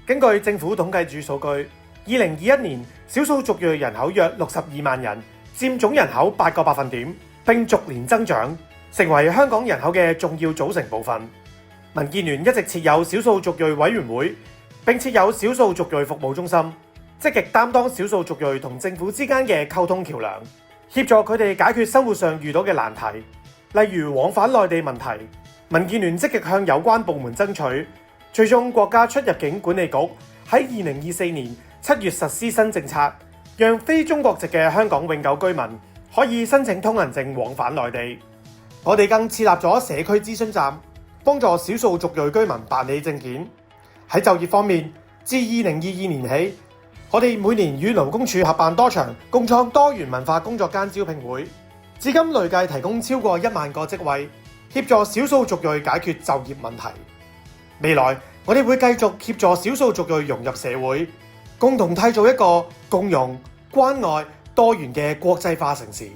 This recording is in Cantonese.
根據政府統計處數據，2021年少數族裔人口約62萬人，佔總人口8個百分點，並逐年增長，成為香港人口嘅重要組成部分。民建聯一直設有少數族裔委員會，並設有少數族裔服務中心，積極擔當少數族裔同政府之間嘅溝通橋樑，協助佢哋解決生活上遇到嘅難題，例如往返內地問題。民建聯積極向有關部門爭取，最終國家出入境管理局喺2024年7月實施新政策，讓非中國籍嘅香港永久居民可以申請通行證往返內地。我哋更設立咗社區諮詢站，幫助少數族裔居民辦理證件。喺就業方面，自2022年起，我哋每年與勞工處合辦多場共創多元文化工作間招聘會，至今累計提供超過1萬個職位，協助少數族裔解決就業問題。未來我哋會繼續協助少數族裔融入社會，共同締造一個共融、關愛、多元嘅國際化城市。